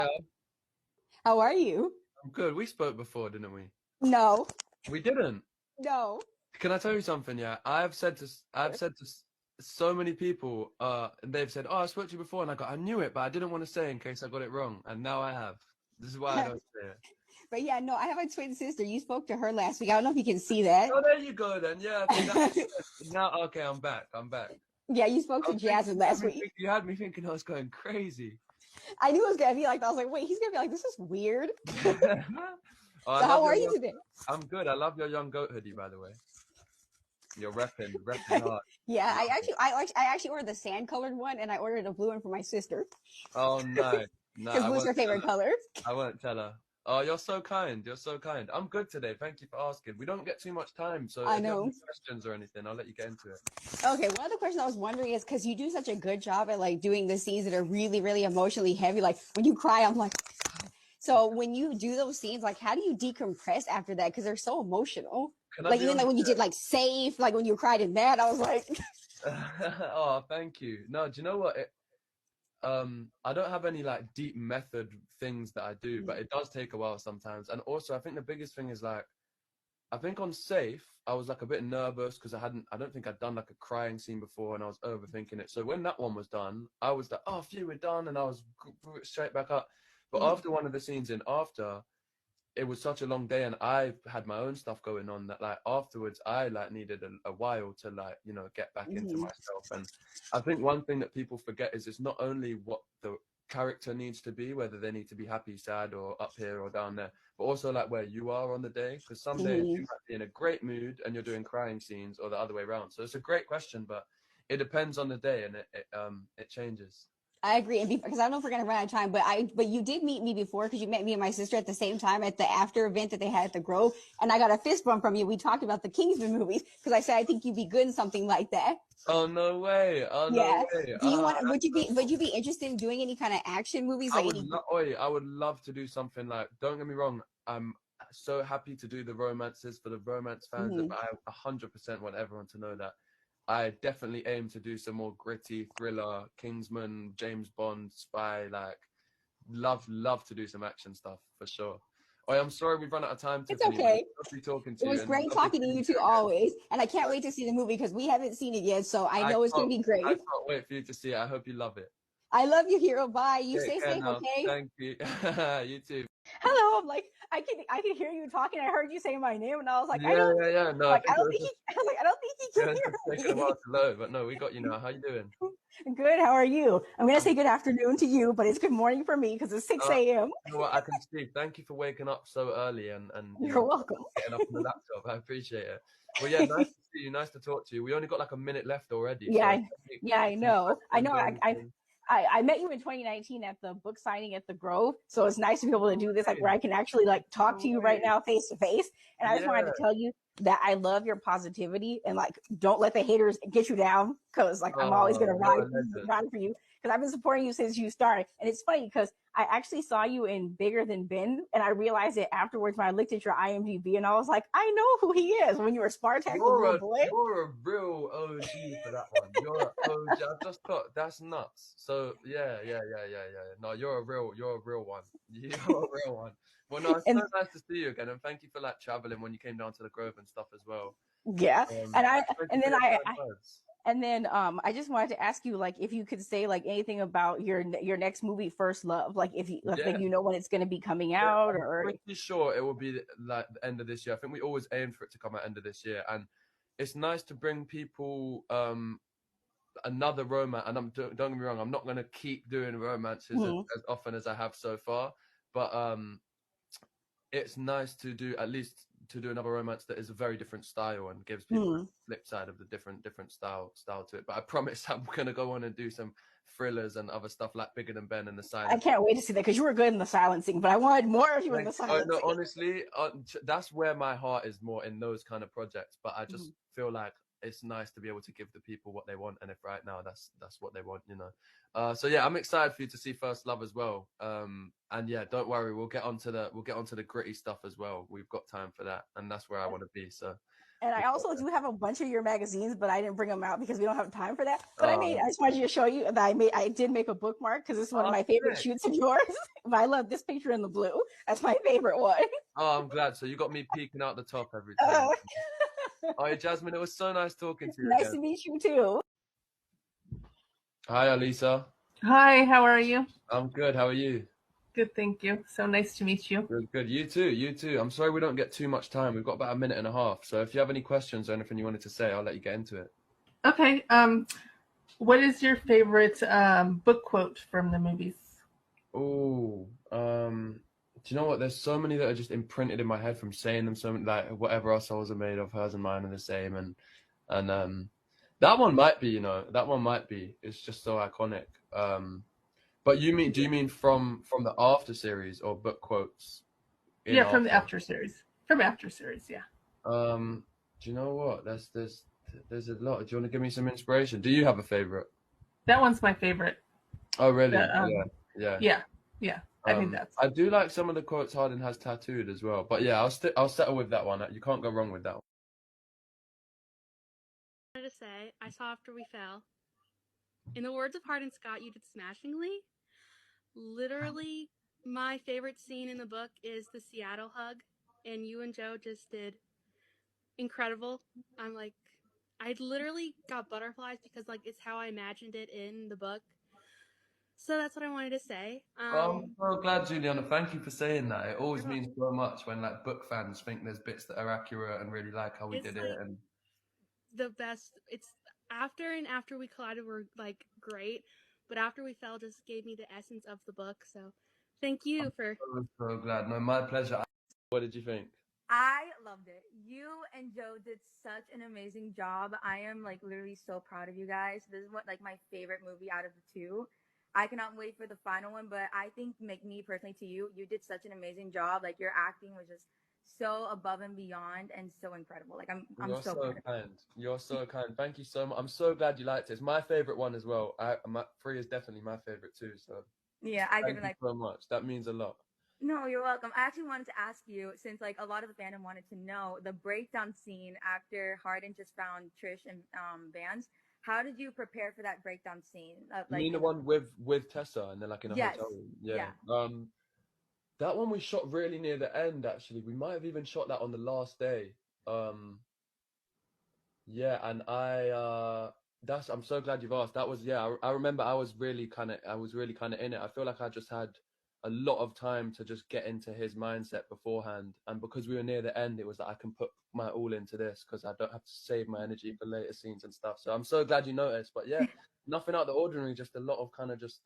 Yeah, How are you? I'm good. We spoke before, didn't we? No, We didn't. no. Can I tell you something? Yeah, I've said to so many people, and they've said, "Oh, I spoke to you before," and I knew it, but I didn't want to say in case I got it wrong, and now I have. This is why I don't say it. But yeah, no, I have a twin sister. You spoke to her last week. I don't know if you can see that. Oh, there you go then. Yeah, see that makes sense. Now, okay, I'm back. I'm back. Yeah, you spoke I to was thinking Jasmine last week. you had me thinking I was going crazy. I knew it was gonna be like that. I was like, wait, he's gonna be like, this is weird. Oh, I So love how are your you young. today? I'm good. I love your young goat hoodie, by the way. You're repping hard. Yeah, Love it. I actually ordered the sand colored one, and I ordered a blue one for my sister Oh no, no, because blue's her favorite color. I won't tell her. Oh, you're so kind. You're so kind. I'm good today. Thank you for asking. We don't get too much time, so I if you have know. any questions or anything, I'll let you get into it. Okay, one of the questions I was wondering is because you do such a good job at like doing the scenes that are really, really emotionally heavy. Like when you cry, I'm like, so when you do those scenes, like how do you decompress after that? Because they're so emotional. Can I Like be even like honest? when you did like safe, like when you cried in that, I was like, Oh, thank you. No, do you know what? I don't have any like deep method things that I do, but it does take a while sometimes. And also, I think the biggest thing is like, I think on Safe, I was like a bit nervous because I don't think I'd done like a crying scene before and I was overthinking it. So when that one was done, I was like, oh, phew, we're done. And I was straight back up. But Mhm. after one of the scenes in After, it was such a long day and I had my own stuff going on that like afterwards, I like needed a while to like, get back into Mhm. myself. And I think one thing that people forget is it's not only what the character needs to be, whether they need to be happy, sad, or up here or down there, but also like where you are on the day. Because some days you Mhm. might be in a great mood and you're doing crying scenes, or the other way around. So it's a great question, but it depends on the day and it changes. I agree, and because I don't know if we're gonna run out of time, but you did meet me before because you met me and my sister at the same time at the after event that they had at the Grove, and I got a fist bump from you. We talked about the Kingsman movies because I said I think you'd be good in something like that. Oh no way! Oh no Yeah. way! Do you want? That's so Would cool. you be interested in doing any kind of action movies, like any? I would love to do something like, don't get me wrong, I'm so happy to do the romances for the romance fans, but Mhm. I 100% want everyone to know that I definitely aim to do some more gritty thriller, Kingsman, James Bond, spy, like love to do some action stuff for sure. Oh, I'm sorry we've run out of time, It's Tiffany, but it's okay. lovely talking It to you was and great lovely talking to seeing you you too, again. always. And I can't wait to see the movie because we haven't seen it yet. So I I know it's going can't, to be I great. can't wait for you to see it. I hope you love it. I love you, Hero. Bye. You Take stay care safe, now. okay? Thank you. You too. Hello. I'm like, I can hear you talking. I heard you say my name, and I was like, I Yeah, don't. yeah, yeah. No, I Like, I think it don't was think he. just I was like, I don't think he yeah, can it's just taking a hear while to load, but no, we got you now. How you doing? me. Good. How are you? I'm gonna I'm say good afternoon to you, but it's good morning for me because it's 6 a.m. you know what, I can see. Thank you for waking up so early and You're welcome. getting up on the laptop. I appreciate it. Well, yeah, nice to see you. Nice to talk to you. We only got like a minute left already, Yeah, so yeah, I it's nice know. to I know. end on. I met you in 2019 at the book signing at the Grove, so it's nice to be able to No do this, like where way. I can actually like talk No to you right way. now face to face. And I just wanted to Yeah. tell you that I love your positivity and like don't let the haters get you down because like I'm always gonna Oh, you're a legend. ride for you because I've been supporting you since you started. And it's funny because I actually saw you in Bigger Than Ben, and I realized it afterwards when I looked at your IMDb, and I was like, I know who he is when you were Spartak, the little boy. You're a real OG for that one. You're an OG. I just thought that's nuts. So yeah. No, you're a real one. You're a real one. Well, no, it's so And nice to see you again, and thank you for like traveling when you came down to the Grove and stuff as well. yeah, and Thank you and for then your kind words. I just wanted to ask you like if you could say like anything about your next movie, First Love, like if like Yeah, you know when it's going to be coming yeah. out I'm or pretty sure it will be like the end of this year. I think we always aim for it to come out end of this year, and it's nice to bring people another romance. And don't get me wrong, I'm not going to keep doing romances Mhm. as often as I have so far, but it's nice to do at least to do another romance that is a very different style and gives people the Mhm. flip side of the different style to it. But I promise I'm going to go on and do some thrillers and other stuff like Bigger Than Ben and The I Silence. can't wait to see that because you were good in the silencing, but I wanted more of you in the Oh no, silencing. honestly, that's where my heart is more in those kind of projects. But I just Mhm. feel like it's nice to be able to give the people what they want, and if right now that's what they want, you know. So yeah, I'm excited for you to see First Love as well. And yeah, don't worry, we'll get onto the gritty stuff as well. We've got time for that, and that's where I want to be. So And I also do have a bunch of your magazines, but I didn't bring them out because we don't have time for that. But I Oh, just wanted you to show you that I did make a bookmark because it's one of oh, my favorite sick. shoots of yours. But I love this picture in the blue. That's my favorite one. Oh, I'm glad. So you got me peeking out the top every time. Uh, Oh, yeah, Jasmine, it was so nice talking to you nice again. to meet you too. Hi, Alisa. Hi, how are you? I'm good. How are you? Good, thank you. So nice to meet you. Good, good. You too. You too. I'm sorry we don't get too much time. We've got about a minute and a half. So if you have any questions or anything you wanted to say, I'll let you get into it. Okay, what is your favorite book quote from the movies? Oh, do you know what? There's so many that are just imprinted in my head from saying them. So many, like whatever our souls are made of, hers and mine are the same. And that one might be, that one might be. It's just so iconic. But do you mean from the After series or book quotes in Yeah, from the After? After series. From After series, yeah. Do you know what? There's a lot. Do you want to give me some inspiration? Do you have a favorite? That one's my favorite. Oh, really? The, Yeah. yeah. I think that's. I do like some of the quotes Harden has tattooed as well. But yeah, I'll settle with that one. You can't go wrong with that one. To say, I saw After We Fell. In the words of Hardin Scott, you did smashingly. Literally, my favorite scene in the book is the Seattle hug, and you and Joe just did incredible. I literally got butterflies because it's how I imagined it in the book. So that's what I wanted to say. I'm so glad, Juliana. Thank you for saying that. It always means so much when book fans think there's bits that are accurate and really like how we did it. And the best. It's After We Collided were great, but After We Fell just gave me the essence of the book. So thank you for. so glad. No, my pleasure. What did you think? I loved it. You and Joe did such an amazing job. I am literally so proud of you guys. This is what my favorite movie out of the two. I cannot wait for the final one, but I think me personally to you, you did such an amazing job. Your acting was just so above and beyond and so incredible. I'm You're so so proud of kind. You're so kind. Thank you so much. I'm so glad you liked it. It's my favorite one as well. Free is definitely my favorite too. So you. Yeah, I thank did you so much. That means a lot. No, you're welcome. I actually wanted to ask you, since a lot of the fandom wanted to know the breakdown scene after Hardin just found Trish and Vance. How did you prepare for that breakdown scene? You mean the one with Tessa and then in a Yes. hotel room? Yeah. Yeah. That one we shot really near the end actually. We might have even shot that on the last day. Yeah, and I'm so glad you've asked. That was I remember I was really kind of in it. I feel like I just had a lot of time to just get into his mindset beforehand, and because we were near the end, it was that I can put my all into this because I don't have to save my energy for later scenes and stuff. So I'm so glad you noticed. But yeah, nothing out of the ordinary, just a lot of kind of just